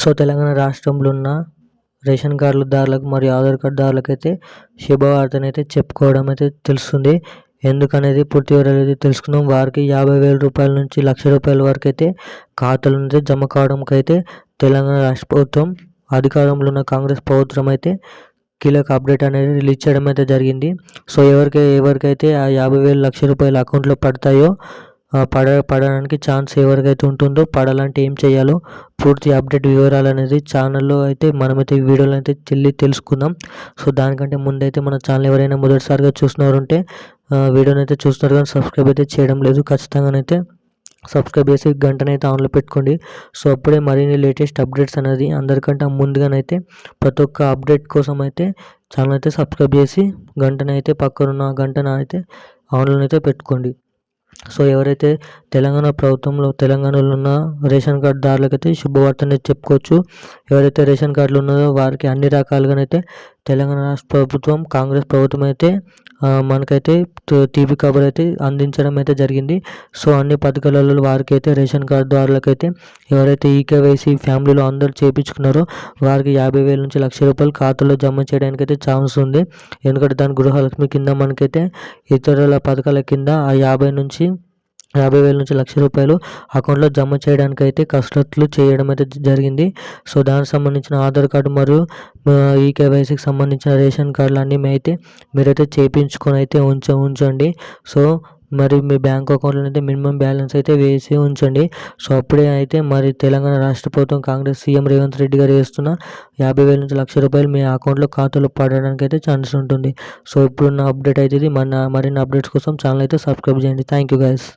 So Telangana రాష్ట్రంలో ఉన్న ration కార్డుదారులకు మరియు ఆధార్ కార్డుదారులకు అయితే శుభవార్తనైతే చెప్పుకోవడం అయితే తెలుస్తుంది. ఎందుకనేది పూర్తి వివరాలు అయితే తెలుసుకుందాం. వారికి 50,000 రూపాయల నుంచి 1,00,000 రూపాయల వరకు అయితే ఖాతాల నుంచి జమ కావడానికి అయితే తెలంగాణ రాష్ట్ర ప్రభుత్వం, అధికారంలో ఉన్న కాంగ్రెస్ ప్రభుత్వం అయితే కీలక అప్డేట్ అనేది రిలీజ్ చేయడం అయితే జరిగింది. సో ఎవరికైతే ఆ 50,000 1,00,000 రూపాయలు అకౌంట్లో పడతాయో పడడానికి ఛాన్స్ ఎవరికైతే ఉంటుందో, పడాలంటే ఏం చేయాలో పూర్తి అప్డేట్ వివరాలు అనేది ఛానల్లో అయితే మనమైతే ఈ వీడియోలో అయితే తెలుసుకుందాం. సో దానికంటే ముందైతే మన ఛానల్ ఎవరైనా మొదటిసారిగా చూస్తున్నారంటే వీడియోని అయితే చూస్తున్నారు కానీ సబ్స్క్రైబ్ అయితే చేయడం లేదు, ఖచ్చితంగానైతే సబ్స్క్రైబ్ చేసి గంటనైతే ఆన్లో పెట్టుకోండి. సో అప్పుడే మరిన్ని లేటెస్ట్ అప్డేట్స్ అనేది అందరికంటే ముందుగానైతే ప్రతి ఒక్క అప్డేట్ కోసం అయితే ఛానల్ అయితే సబ్స్క్రైబ్ చేసి గంటనైతే పక్కనున్న గంటను అయితే ఆన్లో అయితే పెట్టుకోండి. సో ఎవరైతే తెలంగాణలో ఉన్న రేషన్ కార్డుదారులకైతే శుభవార్త అనేది చెప్పుకోవచ్చు. ఎవరైతే రేషన్ కార్డులు ఉన్నారో వారికి అన్ని రకాలుగానైతే తెలంగాణ రాష్ట్ర ప్రభుత్వం, కాంగ్రెస్ ప్రభుత్వం అయితే మనకైతే టీవీ కబర్ అయితే అందించడం అయితే జరిగింది. సో అన్ని పథకాలలో వారికి అయితే రేషన్ కార్డుదారులకైతే ఎవరైతే ఈకేవైసీ ఫ్యామిలీలో అందరూ చేయించుకున్నారో వారికి 50,000 నుంచి 1,00,000 రూపాయలు ఖాతాలో జమ చేయడానికి అయితే ఛాన్స్ ఉంది. ఎందుకంటే దాని గృహలక్ష్మి కింద మనకైతే ఇతరుల పథకాల కింద ఆ 50,000 నుంచి 1,00,000 రూపాయలు అకౌంట్లో జమ చేయడానికి అయితే కసరత్తులు చేయడం అయితే జరిగింది. సో దానికి సంబంధించిన ఆధార్ కార్డు మరియు ఈకేవైసీకి సంబంధించిన రేషన్ కార్డులు అన్నీ మీరైతే చేయించుకొని అయితే ఉంచండి. సో మరి మీ బ్యాంక్ అకౌంట్లో అయితే మినిమం బ్యాలెన్స్ అయితే వేసి ఉంచండి. సో అప్పుడే అయితే మరి తెలంగాణ రాష్ట్ర ప్రభుత్వం, కాంగ్రెస్ సీఎం రేవంత్ రెడ్డి గారు వేస్తున్న 50,000 నుంచి 1,00,000 రూపాయలు మీ అకౌంట్లో ఖాతాలో పడడానికి అయితే ఛాన్స్ ఉంటుంది. సో ఇప్పుడున్న అప్డేట్ అయితే ఇది. మరిన్ని అప్డేట్స్ కోసం ఛానల్ అయితే సబ్స్క్రైబ్ చేయండి. Thank you guys.